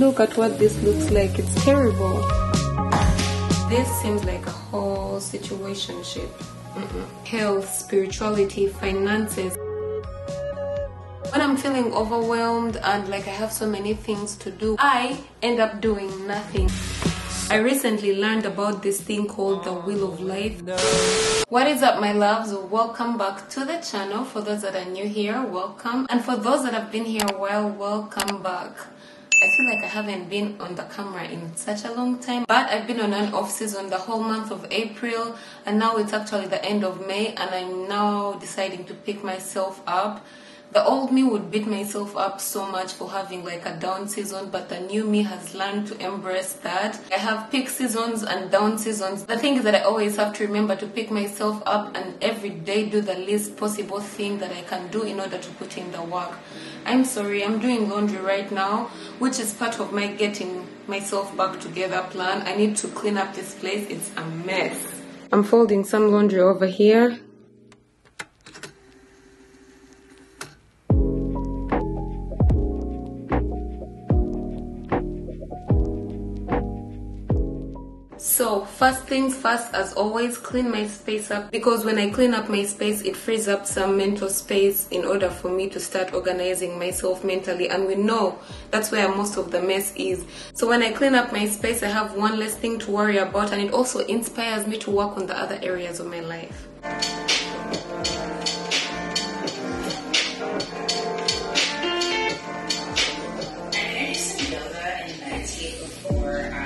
Look at what this looks like. It's terrible. This seems like a whole situationship. Health, spirituality, finances. When I'm feeling overwhelmed and like I have so many things to do, I end up doing nothing. I recently learned about this thing called the wheel of life. What is up, my loves? Welcome back to the channel. For those that are new here, welcome. And for those that have been here a while, welcome back. I feel like I haven't been on the camera in such a long time, but I've been on an off season the whole month of April, and now it's actually the end of May, and I'm now deciding to pick myself up. The old me would beat myself up so much for having like a down season, but the new me has learned to embrace that. I have peak seasons and down seasons. The thing is that I always have to remember to pick myself up and every day do the least possible thing that I can do in order to put in the work. I'm sorry, I'm doing laundry right now, which is part of my getting myself back together plan. I need to clean up this place. It's a mess. I'm folding some laundry over here. So first things first, as always, clean my space up, because when I clean up my space, it frees up some mental space in order for me to start organizing myself mentally, and we know that's where most of the mess is. So when I clean up my space, I have one less thing to worry about, and it also inspires me to work on the other areas of my life. I did some yoga and meditate before I...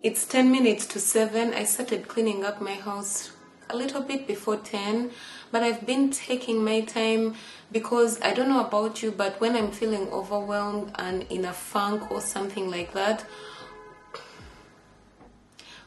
It's 10 minutes to 7. I started cleaning up my house a little bit before 10, but I've been taking my time because I don't know about you, but when I'm feeling overwhelmed and in a funk or something like that,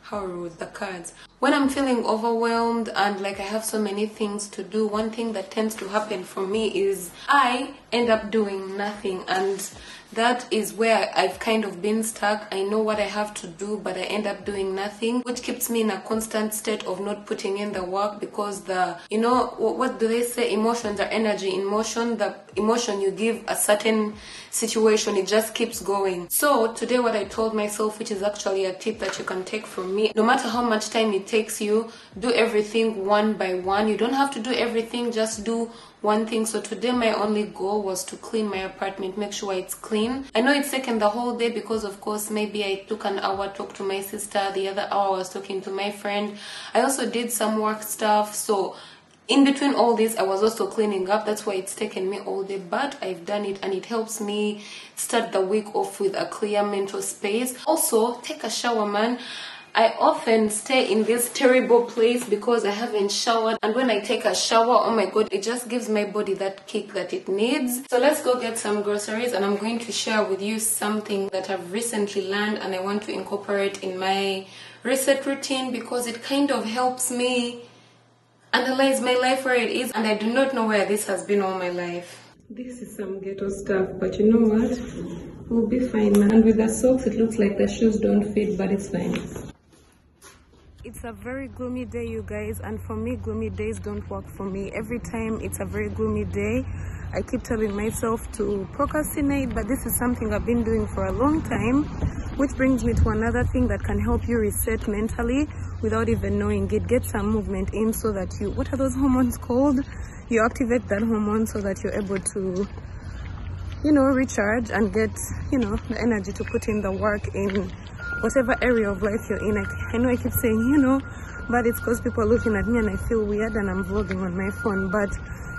how rude, the cards. When I'm feeling overwhelmed and like I have so many things to do, one thing that tends to happen for me is I end up doing nothing, and that is where I've kind of been stuck. I know what I have to do, but I end up doing nothing, which keeps me in a constant state of not putting in the work, because what do they say? Emotions are energy in motion. The emotion you give a certain situation, it just keeps going. So today what I told myself, which is actually a tip that you can take from me, no matter how much time it takes you, do everything one by one. You don't have to do everything, just do one thing. So today my only goal was to clean my apartment, make sure it's clean. I know it's taken the whole day because of course maybe I took an hour to talk to my sister, the other hour I was talking to my friend. I also did some work stuff, so in between all this I was also cleaning up. That's why it's taken me all day, but I've done it and it helps me start the week off with a clear mental space. Also, take a shower, man. I often stay in this terrible place because I haven't showered, and when I take a shower, oh my god, it just gives my body that kick that it needs. So let's go get some groceries, and I'm going to share with you something that I've recently learned and I want to incorporate in my reset routine because it kind of helps me analyze my life where it is, and I do not know where this has been all my life. This is some ghetto stuff, but you know what? We'll be fine, man. And with the socks, it looks like the shoes don't fit, but it's fine. It's a very gloomy day, you guys, and for me, gloomy days don't work for me. Every time it's a very gloomy day, I keep telling myself to procrastinate, but this is something I've been doing for a long time, which brings me to another thing that can help you reset mentally without even knowing it. Get some movement in so that you, what are those hormones called? You activate that hormone so that you're able to, recharge and get, the energy to put in the work in whatever area of life you're in. I know I keep saying, but it's because people are looking at me and I feel weird and I'm vlogging on my phone, but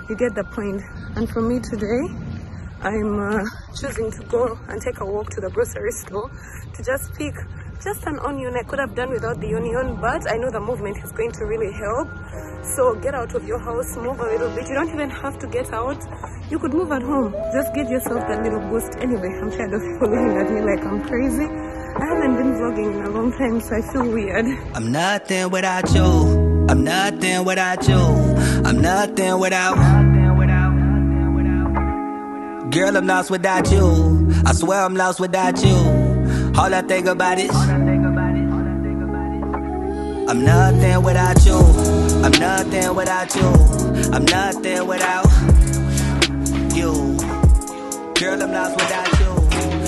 you get the point. And for me today, I'm choosing to go and take a walk to the grocery store to just pick just an onion. I could have done without the onion, but I know the movement is going to really help. So get out of your house, move a little bit. You don't even have to get out. You could move at home. Just give yourself that little boost. Anyway, I'm tired of people looking at me like I'm crazy. I haven't been vlogging in a long time, so I feel weird. I'm nothing without you. I'm nothing without you. I'm nothing without. Girl, I'm lost without you. I swear I'm lost without you. All I think about is I'm nothing without you. I'm nothing without you. I'm nothing without you. Girl, I'm lost without you.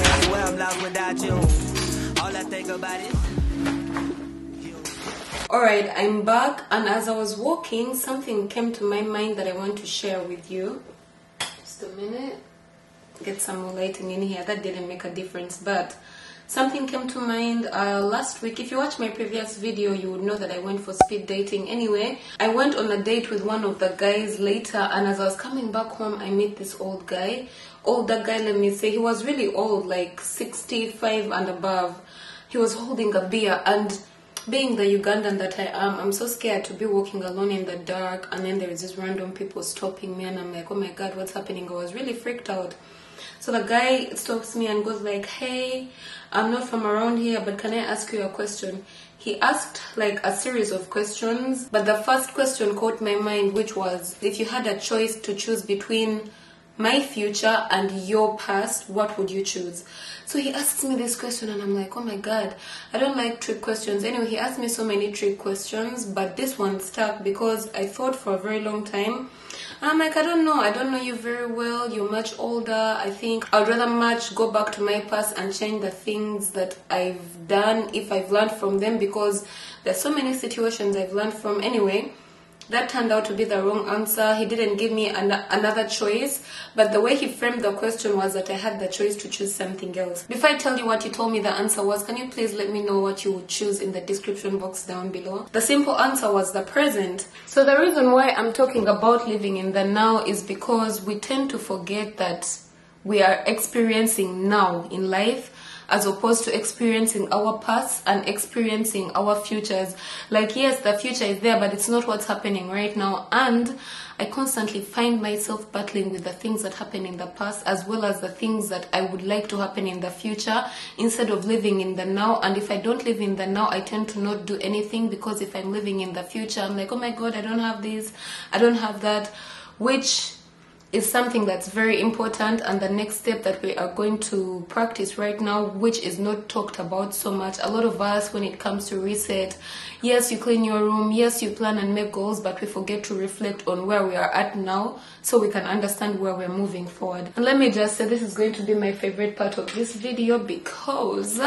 I swear I'm lost without you. All I think about is you. Alright, I'm back, and as I was walking, something came to my mind that I want to share with you. Just a minute. Get some more lighting in here. That didn't make a difference, but something came to mind last week. If you watch my previous video, you would know that I went for speed dating. Anyway, I went on a date with one of the guys later, and as I was coming back home, I met this old guy. Older guy, let me say. He was really old, like 65 and above. He was holding a beer, and being the Ugandan that I am, I'm so scared to be walking alone in the dark, and then there's just random people stopping me, and I'm like, oh my god, what's happening? I was really freaked out. So the guy stops me and goes like, hey, I'm not from around here, but can I ask you a question? He asked like a series of questions, but the first question caught my mind, which was, if you had a choice to choose between my future and your past, what would you choose? So he asks me this question, and I'm like, oh my god, I don't like trick questions. Anyway, he asked me so many trick questions, but this one stuck because I thought for a very long time. I'm like, I don't know you very well, you're much older. I think I'd rather much go back to my past and change the things that I've done if I've learned from them, because there's so many situations I've learned from. Anyway, that turned out to be the wrong answer. He didn't give me another choice, but the way he framed the question was that I had the choice to choose something else. Before I tell you what he told me the answer was, can you please let me know what you would choose in the description box down below? The simple answer was the present. So the reason why I'm talking about living in the now is because we tend to forget that we are experiencing now in life, as opposed to experiencing our past and experiencing our futures. Like, yes, the future is there, but it's not what's happening right now. And I constantly find myself battling with the things that happen in the past, as well as the things that I would like to happen in the future, instead of living in the now. And if I don't live in the now, I tend to not do anything, because if I'm living in the future, I'm like, oh my god, I don't have this, I don't have that, which is something that's very important. And the next step that we are going to practice right now, which is not talked about so much. A lot of us, when it comes to reset, yes, you clean your room, yes, you plan and make goals, but we forget to reflect on where we are at now, so we can understand where we're moving forward. And let me just say, this is going to be my favorite part of this video, because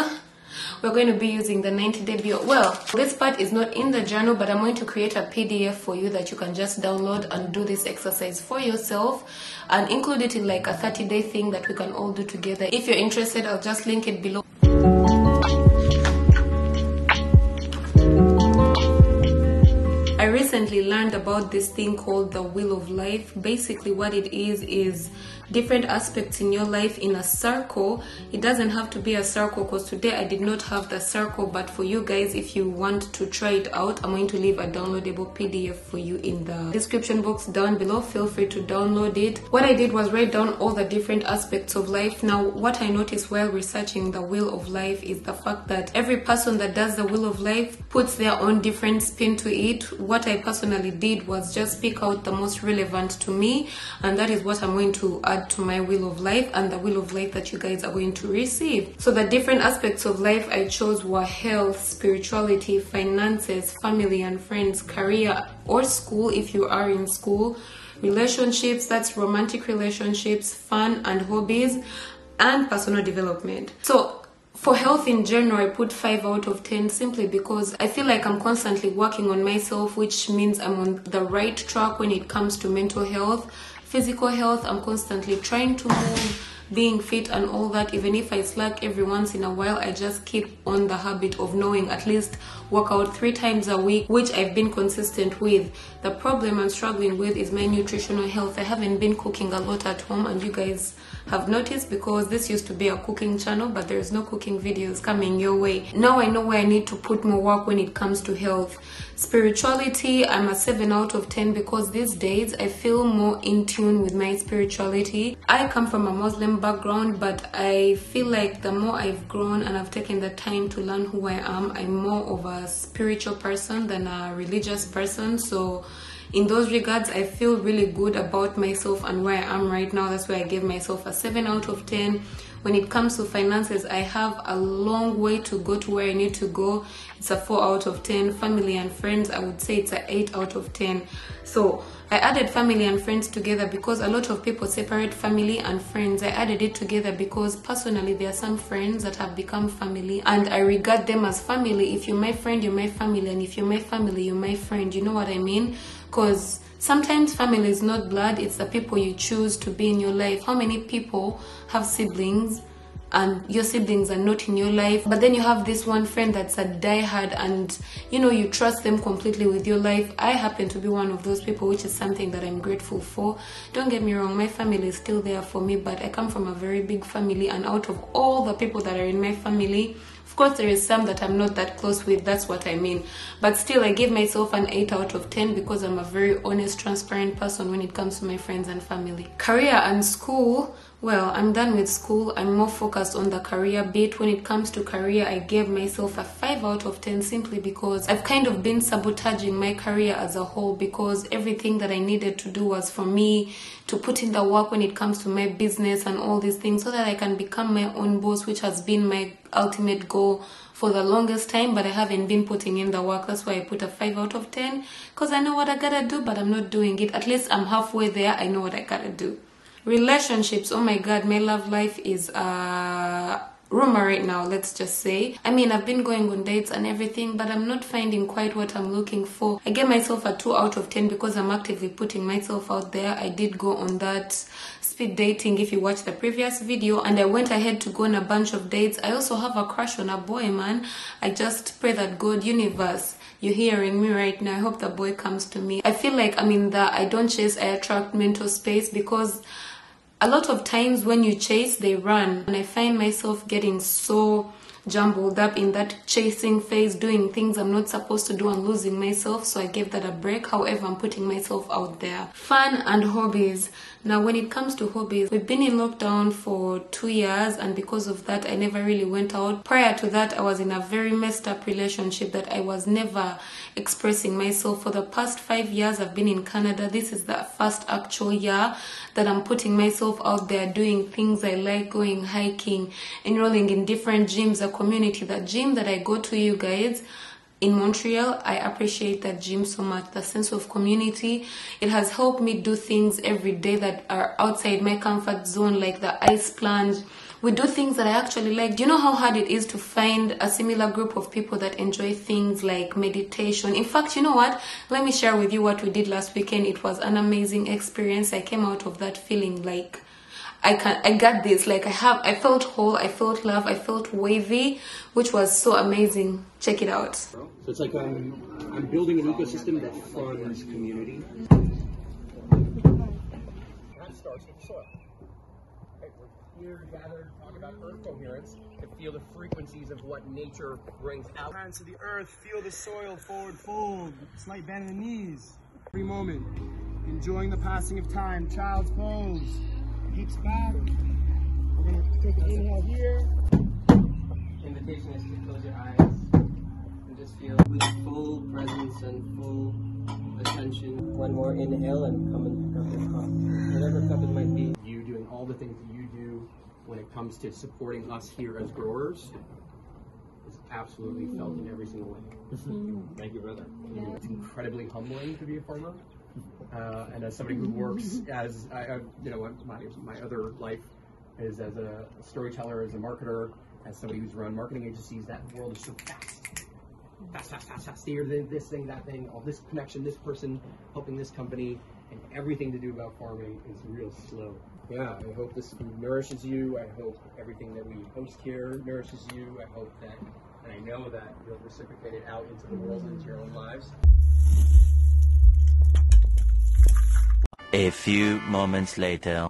we're going to be using the 90-day bio. Well, this part is not in the journal, but I'm going to create a PDF for you that you can just download and do this exercise for yourself, and include it in like a 30-day thing that we can all do together. If you're interested, I'll just link it below. I recently learned about this thing called the wheel of life. Basically what it is different aspects in your life in a circle. It doesn't have to be a circle, because today I did not have the circle, but for you guys, if you want to try it out, I'm going to leave a downloadable PDF for you in the description box down below. Feel free to download it. What I did was write down all the different aspects of life. Now, what I noticed while researching the wheel of life is the fact that every person that does the wheel of life puts their own different spin to it. What I personally did was just pick out the most relevant to me, and that is what I'm going to add to my wheel of life, and the wheel of life that you guys are going to receive. So the different aspects of life I chose were health, spirituality, finances, family and friends, career or school if you are in school, relationships, that's romantic relationships, fun and hobbies, and personal development. So for health in general, I put 5 out of 10, simply because I feel like I'm constantly working on myself, which means I'm on the right track when it comes to mental health. Physical health, I'm constantly trying to move, being fit and all that. Even if I slack every once in a while, I just keep on the habit of knowing at least work out 3 times a week, which I've been consistent with. The problem I'm struggling with is my nutritional health. I haven't been cooking a lot at home, and you guys have noticed, because this used to be a cooking channel, but there's no cooking videos coming your way. Now I know where I need to put more work when it comes to health. Spirituality, I'm a 7 out of 10 because these days I feel more in tune with my spirituality. I come from a Muslim background, but I feel like the more I've grown and I've taken the time to learn who I am, I'm more of a spiritual person than a religious person. So in those regards, I feel really good about myself and where I am right now. That's why I gave myself a 7 out of 10. When it comes to finances, I have a long way to go to where I need to go. It's a 4 out of 10. Family and friends, I would say it's a 8 out of 10. So I added family and friends together because a lot of people separate family and friends. I added it together because personally there are some friends that have become family and I regard them as family. If you're my friend, you're my family, and if you're my family, you're my friend. You know what I mean? Because sometimes family is not blood, it's the people you choose to be in your life. How many people have siblings and your siblings are not in your life, but then you have this one friend that's a diehard and you know you trust them completely with your life? I happen to be one of those people, which is something that I'm grateful for. Don't get me wrong, my family is still there for me, but I come from a very big family, and out of all the people that are in my family, of course there is some that I'm not that close with, that's what I mean, but still I give myself an 8 out of 10 because I'm a very honest, transparent person when it comes to my friends and family. Career and school, well, I'm done with school. I'm more focused on the career bit. When it comes to career, I gave myself a 5 out of 10 simply because I've kind of been sabotaging my career as a whole, because everything that I needed to do was for me to put in the work when it comes to my business and all these things so that I can become my own boss, which has been my ultimate goal for the longest time, but I haven't been putting in the work. That's why I put a 5 out of 10, because I know what I gotta do, but I'm not doing it. At least I'm halfway there. I know what I gotta do. Relationships, oh my god, my love life is rumor right now, let's just say. I mean, I've been going on dates and everything, but I'm not finding quite what I'm looking for. I gave myself a 2 out of 10 because I'm actively putting myself out there. I did go on that speed dating, if you watch the previous video, and I went ahead to go on a bunch of dates. I also have a crush on a boy, man. I just pray that God, universe, you're hearing me right now. I hope the boy comes to me. I feel like I'm in the I don't chase, I attract mental space, because a lot of times when you chase, they run. And I find myself getting so jumbled up in that chasing phase, doing things I'm not supposed to do and losing myself. So I gave that a break. However, I'm putting myself out there. Fun and hobbies. Now, when it comes to hobbies, we've been in lockdown for 2 years, and because of that, I never really went out. Prior to that, I was in a very messed up relationship that I was never expressing myself. For the past 5 years, I've been in Canada. This is the first actual year that I'm putting myself out there, doing things I like, going hiking, enrolling in different gyms, a community. The gym that I go to, you guys, in Montreal, I appreciate that gym so much. The sense of community, it has helped me do things every day that are outside my comfort zone, like the ice plunge. We do things that I actually like. Do you know how hard it is to find a similar group of people that enjoy things like meditation? In fact, you know what? Let me share with you what we did last weekend. It was an amazing experience. I came out of that feeling like I got this. Like I felt whole, I felt love, I felt wavy, which was so amazing. Check it out. So it's like I'm building an ecosystem that funds community. That starts with the soil. Okay, we're here to gather, talk about earth coherence, and feel the frequencies of what nature brings out. Hands to the earth, feel the soil, forward fold, slight bend in the knees. Every moment, enjoying the passing of time, child's pose. Hips back. We're going to take an inhale here. Invitation is to close your eyes and just feel with full presence and full attention. One more inhale and come and pick up your cup. Whatever cup it might be. You doing all the things that you do when it comes to supporting us here as growers is absolutely felt in every single way. Thank you, brother. It's incredibly humbling to be a farmer. And as somebody who works as, my other life is as a storyteller, as a marketer, as somebody who's run marketing agencies, that world is so fast. Here, this thing, that thing, all this connection, this person helping this company, and everything to do about farming is real slow. Yeah, I hope this food nourishes you. I hope everything that we host here nourishes you. I hope that, and I know that you'll reciprocate it out into the world and into your own lives. A few moments later.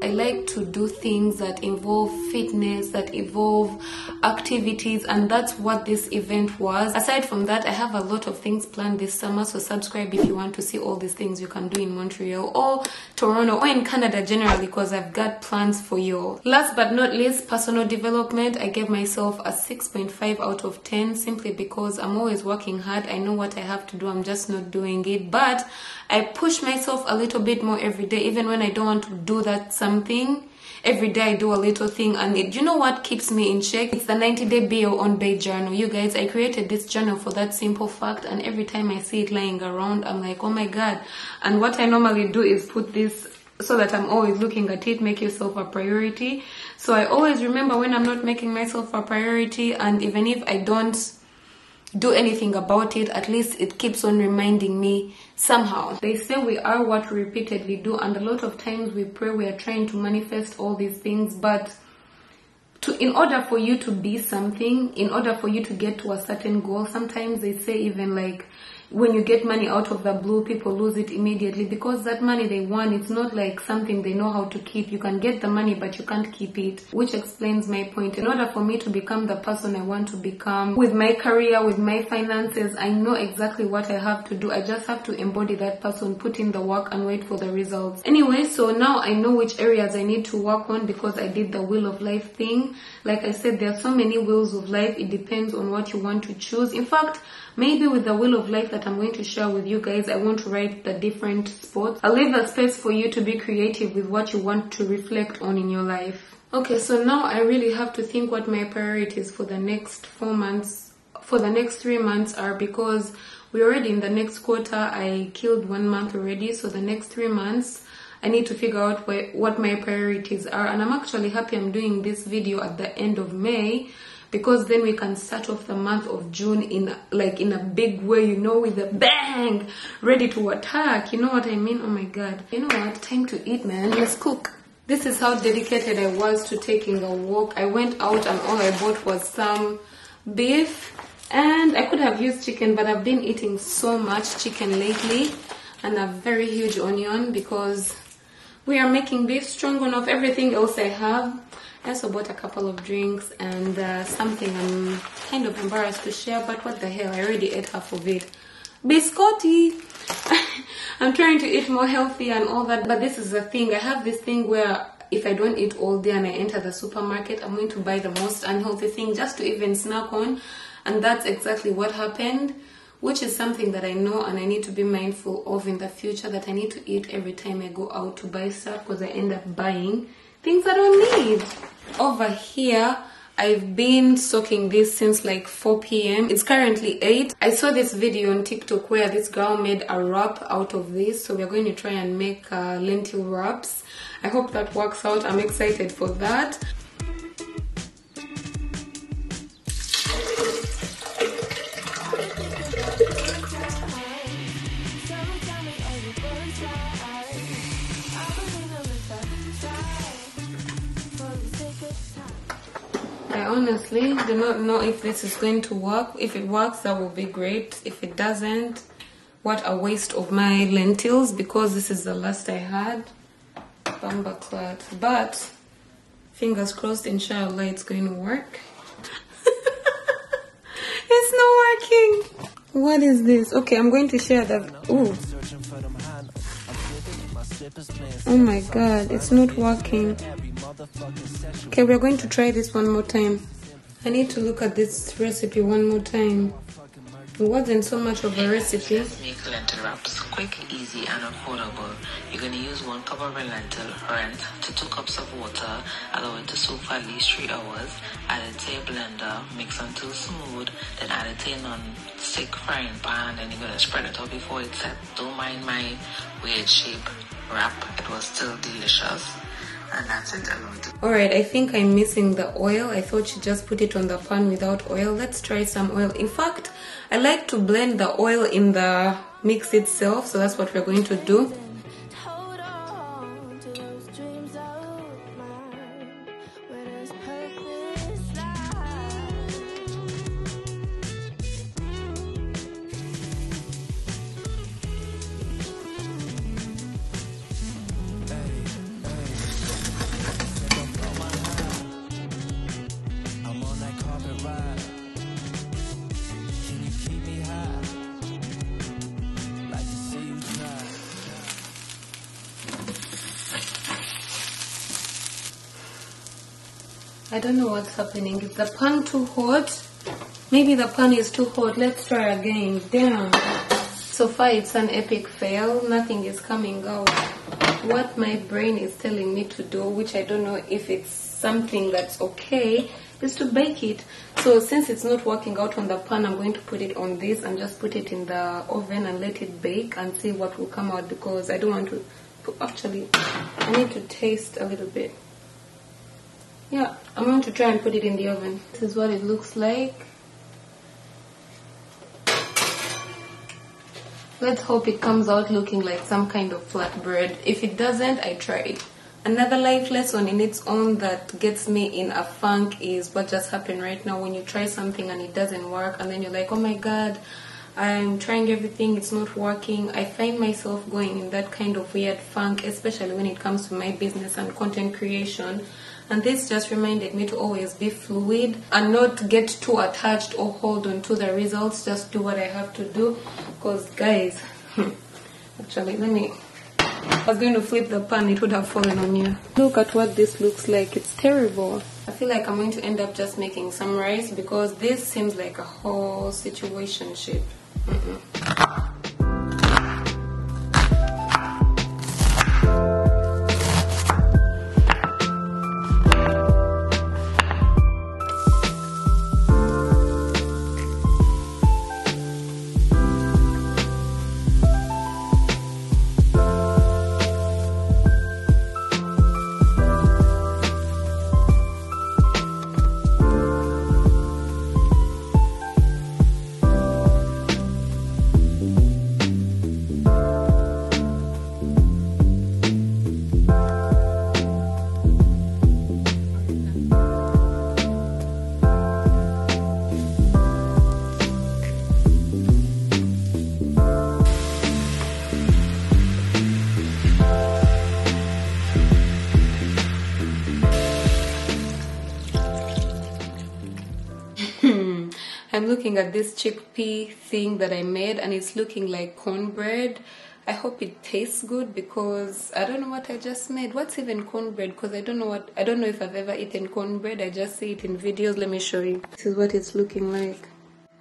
I like to do things that involve fitness, that involve activities, and that's what this event was. Aside from that, I have a lot of things planned this summer, so subscribe if you want to see all these things you can do in Montreal or Toronto or in Canada generally, because I've got plans for you. Last but not least, personal development. I gave myself a 6.5 out of 10 simply because I'm always working hard. I know what I have to do, I'm just not doing it, but I push myself a little bit more every day, even when I don't want to do that something. Every day I do a little thing, and you know what keeps me in check? It's the 90-day Be Your Own Babe journal. You guys, I created this journal for that simple fact, and every time I see it lying around, I'm like, oh my god. And what I normally do is put this so that I'm always looking at it. Make yourself a priority. So I always remember when I'm not making myself a priority, and even if I don't do anything about it, at least it keeps on reminding me somehow. They say we are what we repeatedly do, and a lot of times we pray, we are trying to manifest all these things, but in order for you to be something, in order for you to get to a certain goal, sometimes they say even like when you get money out of the blue, people lose it immediately, because that money they want, it's not like something they know how to keep. You can get the money, but you can't keep it, which explains my point. In order for me to become the person I want to become, with my career, with my finances, I know exactly what I have to do. I just have to embody that person, put in the work, and wait for the results. Anyway, so now I know which areas I need to work on because I did the wheel of life thing. Like I said, there are so many wheels of life. It depends on what you want to choose. In fact, maybe with the wheel of life that I'm going to share with you guys, I want to write the different spots. I'll leave a space for you to be creative with what you want to reflect on in your life. Okay, so now I really have to think what my priorities for the next 4 months, for the next 3 months are, because we're already in the next quarter. I killed 1 month already, so the next 3 months I need to figure out what my priorities are. And I'm actually happy I'm doing this video at the end of May, because then we can start off the month of June in a big way, you know, with a bang, ready to attack. You know what I mean? Oh my god. You know what? Time to eat, man. Let's cook. This is how dedicated I was to taking a walk. I went out and all I bought was some beef, and I could have used chicken, but I've been eating so much chicken lately, and a very huge onion because we are making beef stroganoff. Everything else I have. I also bought a couple of drinks and something I'm kind of embarrassed to share, but what the hell, I already ate half of it. Biscotti! I'm trying to eat more healthy and all that, but this is the thing. I have this thing where if I don't eat all day and I enter the supermarket, I'm going to buy the most unhealthy thing just to even snack on, and that's exactly what happened, which is something that I know and I need to be mindful of in the future, that I need to eat every time I go out to buy stuff, because I end up buying things I don't need. Over here, I've been soaking this since like 4 p.m. It's currently 8. I saw this video on TikTok where this girl made a wrap out of this, so we're going to try and make lentil wraps. I hope that works out. I'm excited for that. I honestly do not know if this is going to work. If it works, that will be great. If it doesn't, what a waste of my lentils, because this is the last I had. Bambaclat. But fingers crossed, inshallah, it's going to work. It's not working. What is this? Okay, I'm going to share that. Ooh. Oh my god, it's not working. Okay, we're going to try this one more time. I need to look at this recipe one more time. It wasn't so much of a recipe. Make lentil wraps quick, easy, and affordable. You're going to use 1 cup of lentil, rinse to 2 cups of water, allow it to soak for at least 3 hours, add it to a blender, mix until smooth, then add it to a non-stick frying pan, and you're going to spread it out before it's set. Don't mind my weird shape wrap, it was still delicious. And that's it. Alright, I think I'm missing the oil. I thought you just put it on the pan without oil. Let's try some oil. In fact, I like to blend the oil in the mix itself, so that's what we're going to do. I don't know what's happening. Is the pan too hot? Maybe the pan is too hot. Let's try again. Damn. So far it's an epic fail. Nothing is coming out. What my brain is telling me to do, which I don't know if it's something that's okay, is to bake it. So since it's not working out on the pan, I'm going to put it on this and just put it in the oven and let it bake and see what will come out, because I don't want to actually, I need to taste a little bit. Yeah, I'm going to try and put it in the oven. This is what it looks like. Let's hope it comes out looking like some kind of flatbread. If it doesn't, I try it. Another life lesson in its own that gets me in a funk is what just happened right now. When you try something and it doesn't work, and then you're like, oh my god, I'm trying everything, it's not working. I find myself going in that kind of weird funk, especially when it comes to my business and content creation. And this just reminded me to always be fluid and not get too attached or hold on to the results. Just do what I have to do. Because guys, actually I was going to flip the pan, it would have fallen on you. Look at what this looks like. It's terrible. I feel like I'm going to end up just making some rice, because this seems like a whole situationship. I'm looking at this chickpea thing that I made, and it's looking like cornbread. I hope it tastes good, because I don't know what I just made. What's even cornbread? Because I don't know if I've ever eaten cornbread. I just see it in videos. Let me show you. This is what it's looking like.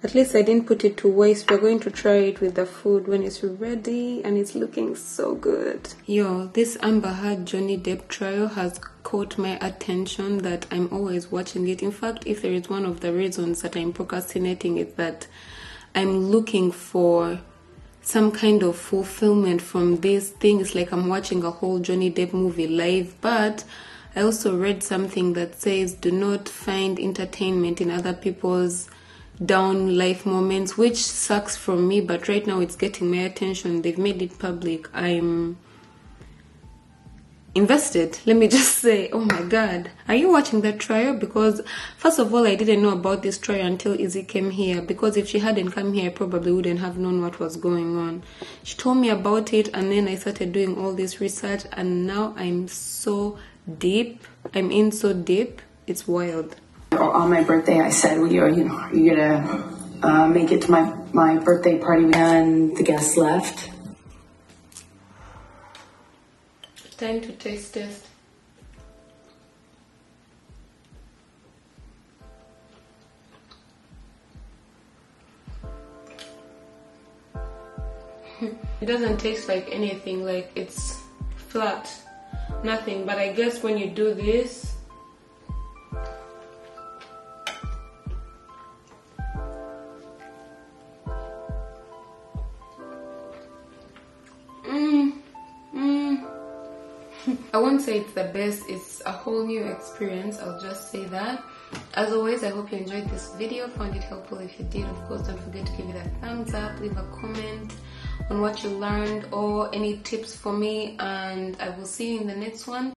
At least I didn't put it to waste. We're going to try it with the food when it's ready, and it's looking so good. Yo, this Amber Heard Johnny Depp trial has caught my attention that I'm always watching it. In fact, if there is one of the reasons that I'm procrastinating, is that I'm looking for some kind of fulfillment from this thing. It's like I'm watching a whole Johnny Depp movie live. But I also read something that says do not find entertainment in other people's down life moments, which sucks for me, but right now it's getting my attention. They've made it public. I'm invested. Let me just say, oh my god, are you watching that trial? Because first of all, I didn't know about this trial until Izzy came here, because if she hadn't come here, I probably wouldn't have known what was going on. She told me about it, and then I started doing all this research, and now I'm so deep. I'm in so deep, it's wild. On my birthday, I said, well, you're gonna make it to my birthday party, and the guests left. Time to taste test. It doesn't taste like anything, like it's flat, nothing. But I guess when you do this, I won't say it's the best, it's a whole new experience, I'll just say that. As always, I hope you enjoyed this video, found it helpful. If you did, of course, don't forget to give it a thumbs up, leave a comment on what you learned or any tips for me, and I will see you in the next one.